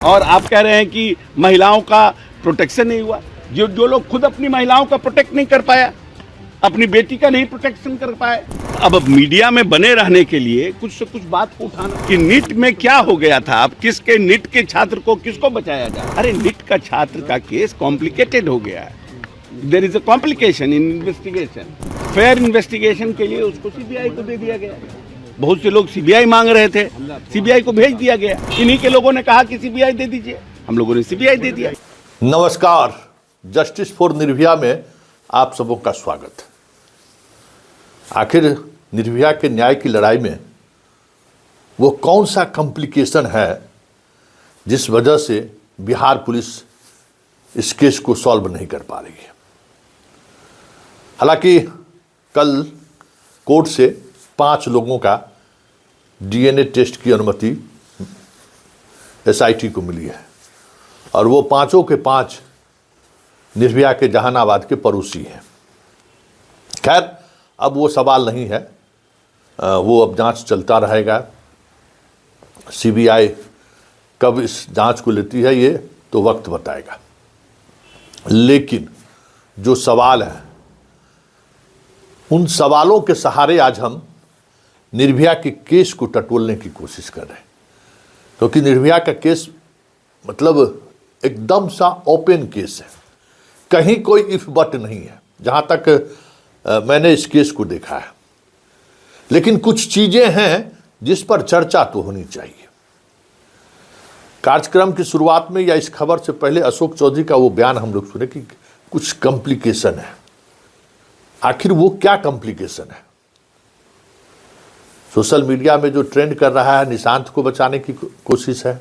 और आप कह रहे हैं कि महिलाओं का प्रोटेक्शन नहीं हुआ। जो लोग खुद अपनी महिलाओं का प्रोटेक्ट नहीं कर पाया, अपनी बेटी का नहीं प्रोटेक्शन कर पाए, अब मीडिया में बने रहने के लिए कुछ से कुछ बात को उठाना कि नीट में क्या हो गया था, अब किसके नीट के छात्र को किसको बचाया जाए। अरे नीट का छात्र का केस कॉम्प्लिकेटेड हो गया है। There is a complication in investigation. Fair investigation के लिए उसको सीबीआई को दे दिया गया। बहुत से लोग सीबीआई मांग रहे थे, सीबीआई को भेज दिया गया। इन्हीं के लोगों ने कहा कि सीबीआई दे दीजिए, हम लोगों ने सीबीआई दे दिया। नमस्कार, जस्टिस फॉर निर्भया में आप सबों का स्वागत है। आखिर निर्भया के न्याय की लड़ाई में वो कौन सा कॉम्प्लिकेशन है जिस वजह से बिहार पुलिस इस केस को सॉल्व नहीं कर पा रही है। हालांकि कल कोर्ट से 5 लोगों का डीएनए टेस्ट की अनुमति एसआईटी को मिली है और वो पांचों के 5 निर्भया के जहानाबाद के पड़ोसी हैं। खैर, अब वो सवाल नहीं है, वो अब जांच चलता रहेगा। सीबीआई कब इस जांच को लेती है ये तो वक्त बताएगा। लेकिन जो सवाल है, उन सवालों के सहारे आज हम निर्भया के केस को टटोलने की कोशिश कर रहे हैं, क्योंकि निर्भया का केस मतलब एकदम सा ओपन केस है, कहीं कोई इफ बट नहीं है जहां तक मैंने इस केस को देखा है। लेकिन कुछ चीजें हैं जिस पर चर्चा तो होनी चाहिए। कार्यक्रम की शुरुआत में या इस खबर से पहले अशोक चौधरी का वो बयान हम लोग सुने कि कुछ कॉम्प्लिकेशन है। आखिर वो क्या कॉम्प्लिकेशन है? सोशल मीडिया में जो ट्रेंड कर रहा है, निशांत को बचाने की कोशिश है,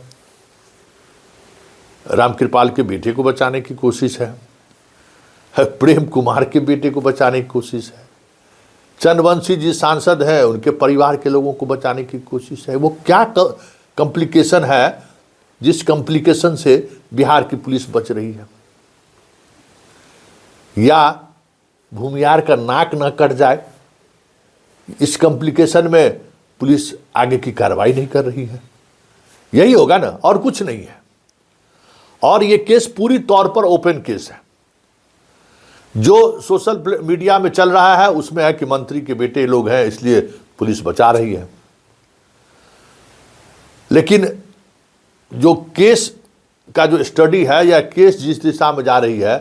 रामकृपाल के बेटे को बचाने की कोशिश है, प्रेम कुमार के बेटे को बचाने की कोशिश है, चंद्रवंशी जी सांसद हैं, उनके परिवार के लोगों को बचाने की कोशिश है। वो क्या कॉम्प्लिकेशन है जिस कॉम्प्लिकेशन से बिहार की पुलिस बच रही है? या भूमियार का नाक न कट जाए, इस कॉम्प्लिकेशन में पुलिस आगे की कार्रवाई नहीं कर रही है? यही होगा ना, और कुछ नहीं है। और ये केस पूरी तौर पर ओपन केस है। जो सोशल मीडिया में चल रहा है उसमें है कि मंत्री के बेटे लोग हैं इसलिए पुलिस बचा रही है। लेकिन जो केस का जो स्टडी है या केस जिस दिशा में जा रही है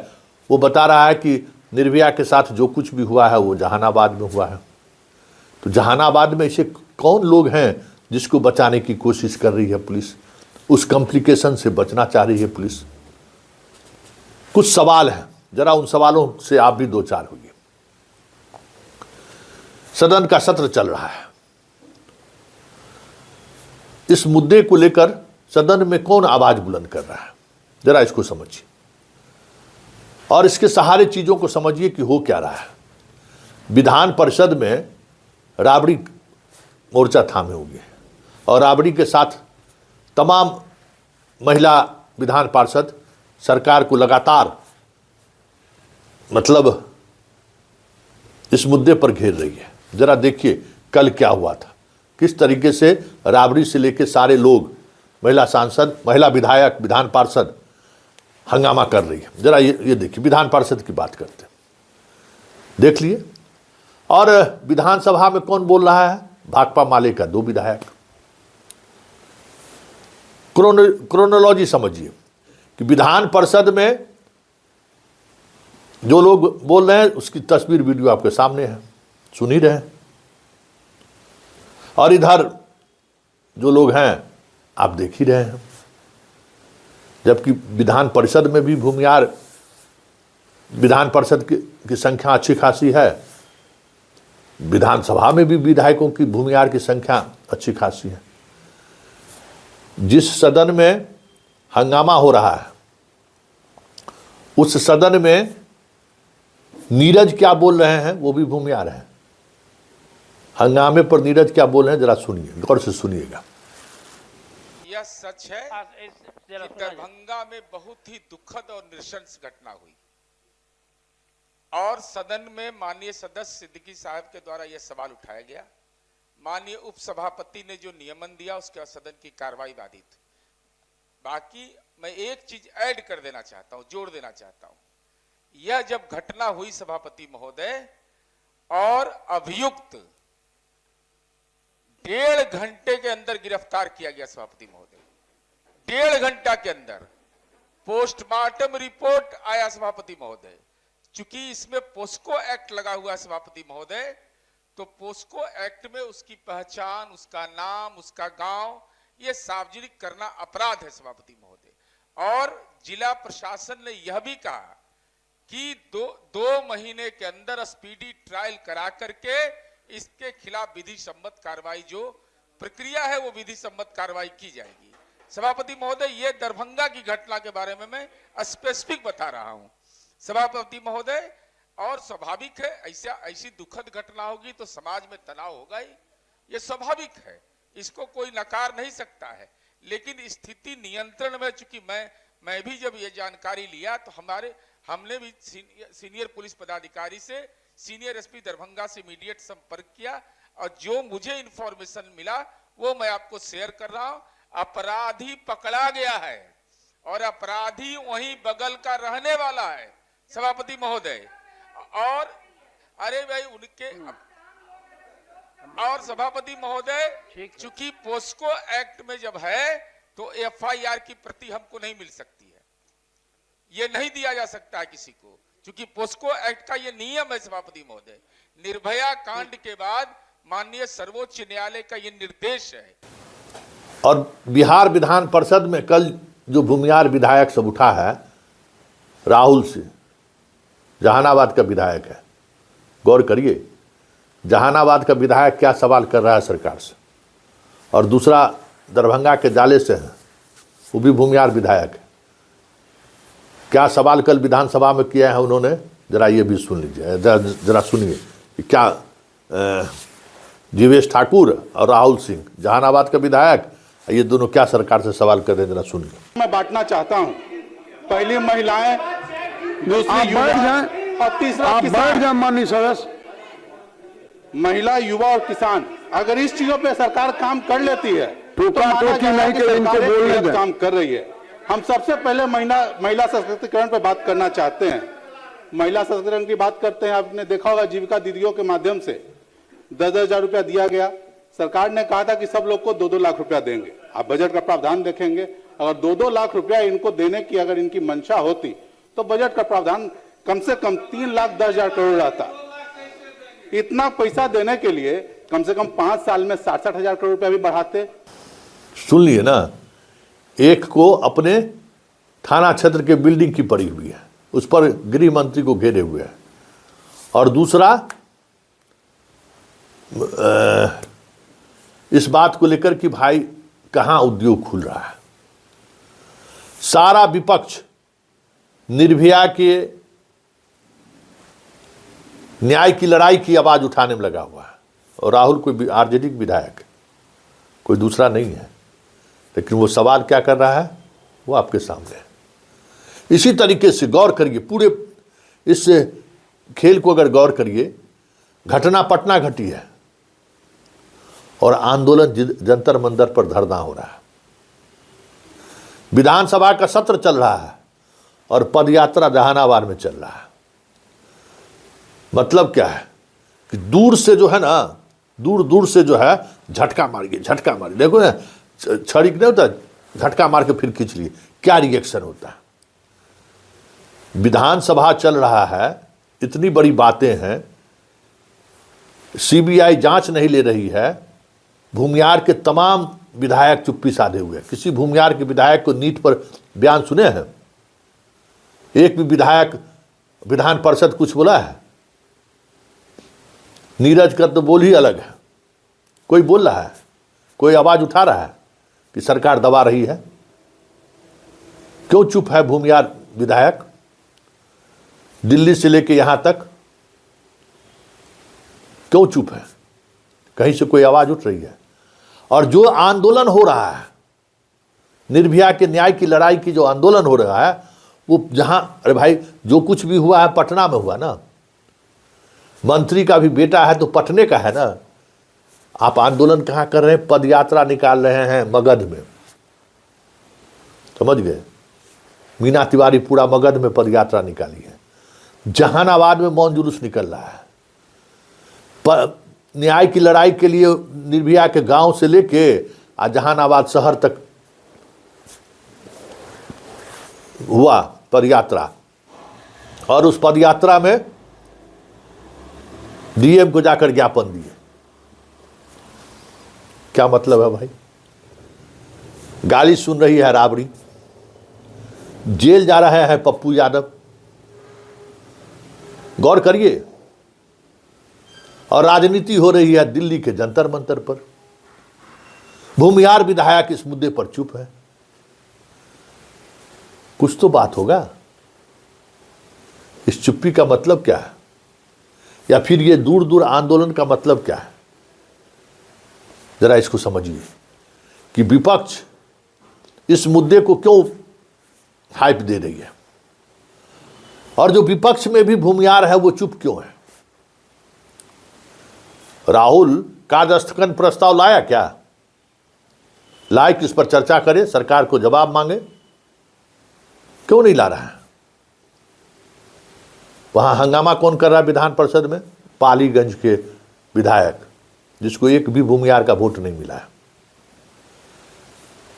वो बता रहा है कि निर्भया के साथ जो कुछ भी हुआ है वो जहानाबाद में हुआ है। तो जहानाबाद में ऐसे कौन लोग हैं जिसको बचाने की कोशिश कर रही है पुलिस? उस कॉम्प्लिकेशन से बचना चाह रही है पुलिस? कुछ सवाल हैं, जरा उन सवालों से आप भी दो चार होइए। सदन का सत्र चल रहा है। इस मुद्दे को लेकर सदन में कौन आवाज बुलंद कर रहा है, जरा इसको समझिए और इसके सहारे चीजों को समझिए कि हो क्या रहा है। विधान परिषद में राबड़ी मोर्चा थामे हुए और राबड़ी के साथ तमाम महिला विधान पार्षद सरकार को लगातार मतलब इस मुद्दे पर घेर रही है। जरा देखिए कल क्या हुआ था, किस तरीके से राबड़ी से लेकर सारे लोग, महिला सांसद, महिला विधायक, विधान पार्षद हंगामा कर रही है। जरा ये देखिए, विधान पार्षद की बात करते हैं, देख लिए। और विधानसभा में कौन बोल रहा है? भाकपा माले का 2 विधायक। क्रोनोलॉजी समझिए कि विधान परिषद में जो लोग बोल रहे हैं उसकी तस्वीर वीडियो आपके सामने है, सुन ही रहे हैं। और इधर जो लोग हैं आप देख ही रहे हैं। जबकि विधान परिषद में भी भूमियार, विधान परिषद की संख्या अच्छी खासी है, विधानसभा में भी विधायकों की भूमियार की संख्या अच्छी खासी है। जिस सदन में हंगामा हो रहा है उस सदन में नीरज क्या बोल रहे हैं वो भी भूमियार हैं। हंगामे पर नीरज क्या बोल रहे हैं जरा सुनिए, गौर से सुनिएगा। यह सच है कि दरभंगा में बहुत ही दुखद और नृशंस घटना हुई और सदन में माननीय सदस्य सिद्दीकी साहब के द्वारा यह सवाल उठाया गया। माननीय उपसभापति ने जो नियमन दिया उसके बाद सदन की कार्रवाई बाकी मैं एक चीज ऐड कर देना चाहता हूं, जोड़ देना चाहता हूं। यह जब घटना हुई सभापति महोदय और अभियुक्त 1.5 घंटे के अंदर गिरफ्तार किया गया सभापति महोदय। 1.5 घंटा के अंदर पोस्टमार्टम रिपोर्ट आया सभापति महोदय। चूंकि इसमें पोस्को एक्ट लगा हुआ है सभापति महोदय, तो पोस्को एक्ट में उसकी पहचान, उसका नाम, उसका गांव, यह सार्वजनिक करना अपराध है सभापति महोदय। और जिला प्रशासन ने यह भी कहा कि दो महीने के अंदर स्पीडी ट्रायल करा करके इसके खिलाफ विधि सम्मत कार्रवाई, जो प्रक्रिया है वो विधि सम्मत कार्रवाई की जाएगी। सभापति महोदय, ये दरभंगा की घटना के बारे में मैं स्पेसिफिक बता रहा हूं सभापति महोदय। और स्वाभाविक है, ऐसी दुखद घटना होगी तो समाज में तनाव होगा ही, ये स्वाभाविक है, इसको कोई नकार नहीं सकता है। लेकिन स्थिति नियंत्रण में, चूंकि मैं भी जब ये जानकारी लिया तो हमने भी सीनियर पुलिस पदाधिकारी से, सीनियर एसपी दरभंगा से इमीडिएट संपर्क किया और जो मुझे इंफॉर्मेशन मिला वो मैं आपको शेयर कर रहा हूं। अपराधी पकड़ा गया है और अपराधी वहीं बगल का रहने वाला है सभापति महोदय। और अरे भाई उनके और सभापति महोदय, चूंकि पोस्को एक्ट में जब है तो एफआईआर की प्रति हमको नहीं मिल सकती है, ये नहीं दिया जा सकता है किसी को, क्योंकि पोस्को एक्ट का ये नियम है सभापति महोदय। निर्भया कांड के बाद माननीय सर्वोच्च न्यायालय का ये निर्देश है। और बिहार विधान परिषद में कल जो भूमिहार विधायक सब उठा है, राहुल सिंह जहानाबाद का विधायक है, गौर करिए जहानाबाद का विधायक क्या सवाल कर रहा है सरकार से, और दूसरा दरभंगा के जाले से है, वो भी भूमिहार विधायक है। क्या सवाल कल विधानसभा में किया है उन्होंने, जरा ये भी सुन लीजिए, जरा सुनिए क्या जीवेश ठाकुर और राहुल सिंह जहानाबाद का विधायक, ये दोनों क्या सरकार से सवाल कर रहे हैं, जरा सुनिए। मैं बांटना चाहता हूं, पहली महिलाएं, दूसरी युवा और तीसरा किसान। माननीय सदस्य, महिला, युवा और किसान, अगर इस चीजों पे सरकार काम कर लेती है तो काम कर रही है। हम सबसे पहले महिला सशक्तिकरण पे बात करना चाहते हैं। महिला सशक्तिकरण की बात करते हैं, आपने देखा होगा जीविका दीदियों के माध्यम से 10-10 हजार रुपया दिया गया। सरकार ने कहा था कि सब लोग को 2-2 लाख रुपया देंगे। आप बजट का प्रावधान देखेंगे, अगर 2-2 लाख रुपया इनको देने की अगर इनकी मंशा होती तो बजट का प्रावधान कम से कम 3,10,000 करोड़ रहता। इतना पैसा देने के लिए कम से कम 5 साल में 60-60 हजार करोड़ रुपया भी बढ़ाते। सुन लिए ना, एक को अपने थाना क्षेत्र के बिल्डिंग की पड़ी हुई है, उस पर गृह मंत्री को घेरे हुए है, और दूसरा इस बात को लेकर कि भाई कहां उद्योग खुल रहा है। सारा विपक्ष निर्भया के न्याय की लड़ाई की आवाज उठाने में लगा हुआ है, और राहुल कोई आरजेडी विधायक, कोई दूसरा नहीं है, लेकिन वो सवाल क्या कर रहा है वो आपके सामने है। इसी तरीके से गौर करिए, पूरे इस खेल को अगर गौर करिए, घटना पटना घटी है और आंदोलन जंतर मंतर पर धरना हो रहा है, विधानसभा का सत्र चल रहा है और पदयात्रा जहानाबाद में चल रहा है। मतलब क्या है कि दूर से जो है ना, दूर से जो है झटका मारिए, देखो ना, छड़ी नहीं होता, झटका मार के फिर खींच लिए, क्या रिएक्शन होता है। विधानसभा चल रहा है, इतनी बड़ी बातें हैं, सीबीआई जांच नहीं ले रही है, भूमिहार के तमाम विधायक चुप्पी साधे हुए हैं। किसी भूमिहार के विधायक को नीट पर बयान सुने हैं? एक भी विधायक विधान परिषद कुछ बोला है? नीरज का तो बोल ही अलग है, कोई बोल रहा है, कोई आवाज उठा रहा है कि सरकार दबा रही है? क्यों चुप है भूमिहार विधायक? दिल्ली से लेके यहां तक क्यों चुप है? कहीं से कोई आवाज उठ रही है? और जो आंदोलन हो रहा है, निर्भया के न्याय की लड़ाई की जो आंदोलन हो रहा है, वो जहां, अरे भाई जो कुछ भी हुआ है पटना में हुआ ना, मंत्री का भी बेटा है तो पटने का है ना। आप आंदोलन कहां कर रहे हैं? पदयात्रा निकाल रहे हैं मगध में। समझ गए? मीना तिवारी पूरा मगध में पदयात्रा निकाली है, जहानाबाद में मौन जुलूस निकल रहा है, न्याय की लड़ाई के लिए निर्भया के गांव से लेके आज जहानाबाद शहर तक हुआ पदयात्रा, और उस पदयात्रा में डीएम को जाकर ज्ञापन दिए। क्या मतलब है भाई? गाली सुन रही है राबड़ी, जेल जा रहा है पप्पू यादव, गौर करिए। और राजनीति हो रही है दिल्ली के जंतर मंतर पर। भूमिहार विधायक इस मुद्दे पर चुप है। कुछ तो बात होगा। इस चुप्पी का मतलब क्या है, या फिर ये दूर दूर आंदोलन का मतलब क्या है? जरा इसको समझिए कि विपक्ष इस मुद्दे को क्यों हाइप दे रही है, और जो विपक्ष में भी भूमिहार है वो चुप क्यों है? राहुल कागस्थगन प्रस्ताव लाया क्या? लाए कि इस पर चर्चा करे, सरकार को जवाब मांगे? क्यों नहीं ला रहा है? वहां हंगामा कौन कर रहा है विधान परिषद में? पालीगंज के विधायक, जिसको एक भी भूमिहार का वोट नहीं मिला है।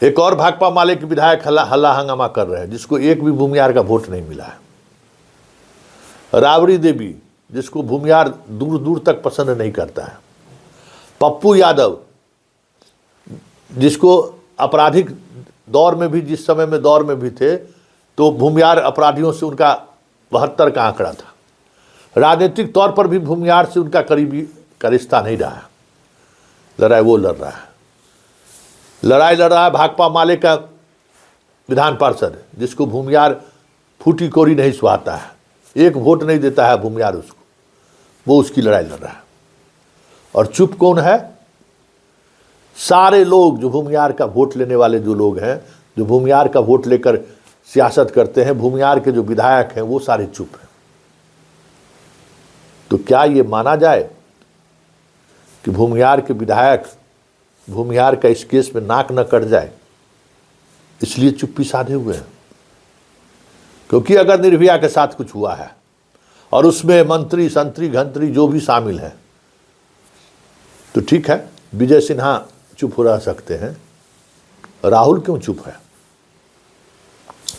एक और भाकपा माले के विधायक हल्ला हंगामा कर रहे हैं, जिसको एक भी भूमिहार का वोट नहीं मिला है। राबड़ी देवी, जिसको भूमिहार दूर दूर तक पसंद नहीं करता है। पप्पू यादव, जिसको आपराधिक दौर में भी, जिस समय में दौर में भी थे, तो भूमिहार अपराधियों से उनका 72 का आंकड़ा था। राजनीतिक तौर पर भी भूमिहार से उनका करीबी का रिश्ता नहीं रहा है। लड़ाई वो लड़ रहा है, लड़ाई लड़ रहा है भाकपा माले का विधान पार्षद, जिसको भूमिहार फूटी कोरी नहीं सुहाता है, एक वोट नहीं देता है भूमिहार उसको, वो उसकी लड़ाई लड़ रहा है। और चुप कौन है? सारे लोग जो भूमिहार का वोट लेने वाले जो लोग हैं, जो भूमिहार का वोट लेकर सियासत करते हैं, भूमिहार के जो विधायक हैं, वो सारे चुप हैं। तो क्या ये माना जाए कि भूमिहार के विधायक भूमिहार का इस केस में नाक न कट जाए, इसलिए चुप्पी साधे हुए हैं? क्योंकि अगर निर्भया के साथ कुछ हुआ है और उसमें मंत्री संतरी घंतरी जो भी शामिल हैं, तो ठीक है, विजय सिन्हा चुप हो रह सकते हैं। राहुल क्यों चुप है?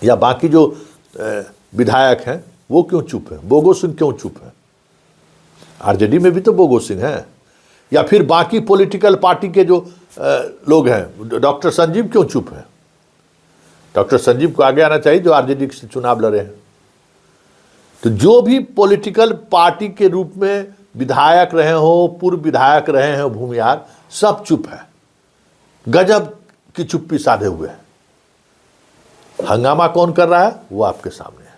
या बाकी जो विधायक हैं वो क्यों चुप हैं? बोगो सिंह क्यों चुप है? आरजेडी में भी तो बोगो सिंह हैं। या फिर बाकी पॉलिटिकल पार्टी के जो लोग हैं, डॉक्टर संजीव क्यों चुप हैं? डॉक्टर संजीव को आगे आना चाहिए, जो आरजेडी से चुनाव लड़े हैं। तो जो भी पॉलिटिकल पार्टी के रूप में विधायक रहे हो, पूर्व विधायक रहे हैं भूमिहार, सब चुप है। गजब की चुप्पी साधे हुए हैं। हंगामा कौन कर रहा है वो आपके सामने है।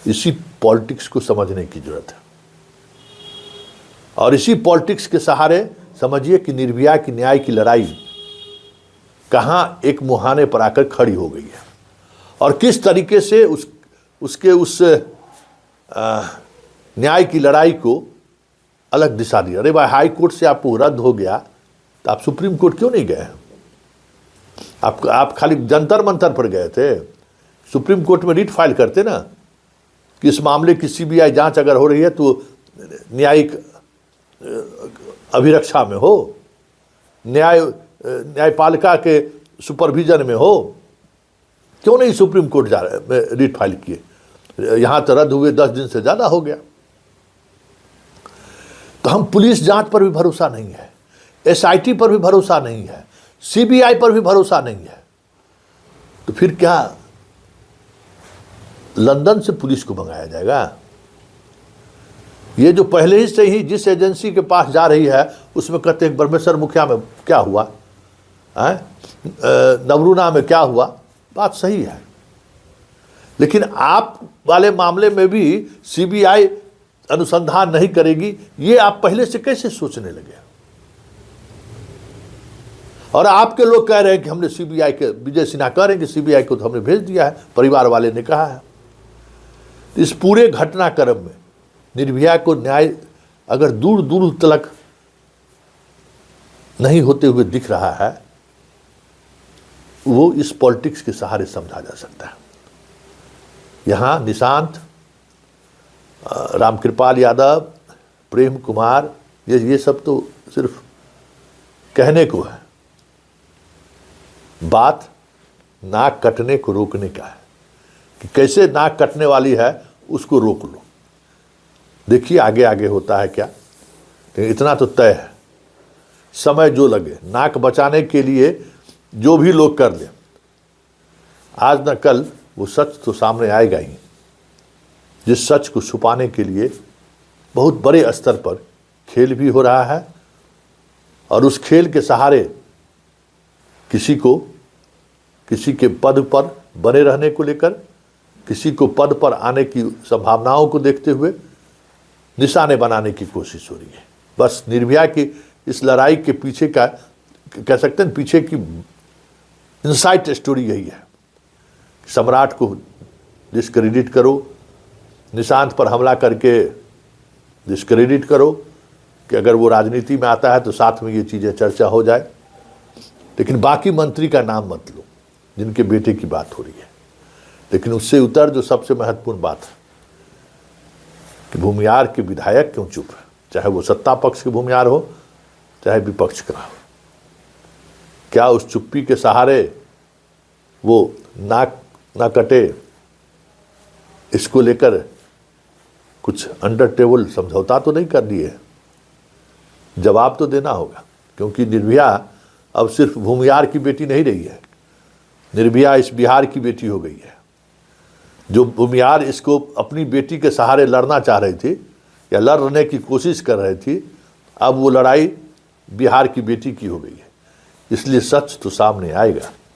इसी पॉलिटिक्स को समझने की जरूरत है, और इसी पॉलिटिक्स के सहारे समझिए कि निर्भया की न्याय की लड़ाई कहां एक मुहाने पर आकर खड़ी हो गई है, और किस तरीके से उस न्याय की लड़ाई को अलग दिशा दी। अरे भाई, हाई कोर्ट से आपको रद्द हो गया तो आप सुप्रीम कोर्ट क्यों नहीं गए? आप खाली जंतर मंतर पर गए थे। सुप्रीम कोर्ट में रिट फाइल करते ना कि इस मामले की सीबीआई जांच अगर हो रही है तो न्यायिक अभिरक्षा में हो, न्यायपालिका के सुपरविजन में हो। क्यों नहीं सुप्रीम कोर्ट जा रहे रिट फाइल किए? यहां तो रद्द हुए 10 दिन से ज्यादा हो गया। तो हम पुलिस जांच पर भी भरोसा नहीं है, एसआईटी पर भी भरोसा नहीं है, सीबीआई पर भी भरोसा नहीं है। तो फिर क्या लंदन से पुलिस को मंगाया जाएगा? ये जो पहले ही से ही जिस एजेंसी के पास जा रही है उसमें कहते हैं ब्रह्मेश्वर मुखिया में क्या हुआ, नवरूना में क्या हुआ। बात सही है, लेकिन आप वाले मामले में भी सीबीआई अनुसंधान नहीं करेगी, ये आप पहले से कैसे सोचने लगे? और आपके लोग कह रहे हैं कि हमने सीबीआई के, विजय सिन्हा कह रहे हैं कि सीबीआई को तो हमने भेज दिया है, परिवार वाले ने कहा है। इस पूरे घटनाक्रम में निर्भया को न्याय अगर दूर दूर तक नहीं होते हुए दिख रहा है, वो इस पॉलिटिक्स के सहारे समझा जा सकता है। यहाँ निशांत, रामकृपाल यादव, प्रेम कुमार, ये सब तो सिर्फ कहने को है। बात नाक कटने को रोकने का है कि कैसे नाक कटने वाली है उसको रोक लो। देखिए आगे आगे होता है क्या, लेकिन इतना तो तय है, समय जो लगे नाक बचाने के लिए जो भी लोग कर लें, आज न कल वो सच तो सामने आएगा ही। जिस सच को छुपाने के लिए बहुत बड़े स्तर पर खेल भी हो रहा है, और उस खेल के सहारे किसी के पद पर बने रहने को लेकर, किसी को पद पर आने की संभावनाओं को देखते हुए निशाने बनाने की कोशिश हो रही है। बस निर्भया की इस लड़ाई के पीछे का, कह सकते हैं पीछे की इनसाइट स्टोरी यही है। सम्राट को डिस्क्रेडिट करो, निशांत पर हमला करके डिस्क्रेडिट करो कि अगर वो राजनीति में आता है तो साथ में ये चीज़ें चर्चा हो जाए, लेकिन बाकी मंत्री का नाम मत लो जिनके बेटे की बात हो रही है। लेकिन उससे उतर जो सबसे महत्वपूर्ण बात है कि भूमिहार के विधायक क्यों चुप है, चाहे वो सत्ता पक्ष के भूमिहार हो चाहे विपक्ष का हो। क्या उस चुप्पी के सहारे वो नाक ना कटे इसको लेकर कुछ अंडर टेबल समझौता तो नहीं कर दिए? जवाब तो देना होगा, क्योंकि निर्भया अब सिर्फ भूमिहार की बेटी नहीं रही है, निर्भया इस बिहार की बेटी हो गई है। जो भूमिहार इसको अपनी बेटी के सहारे लड़ना चाह रही थी या लड़ने की कोशिश कर रही थी, अब वो लड़ाई बिहार की बेटी की हो गई है। इसलिए सच तो सामने आएगा।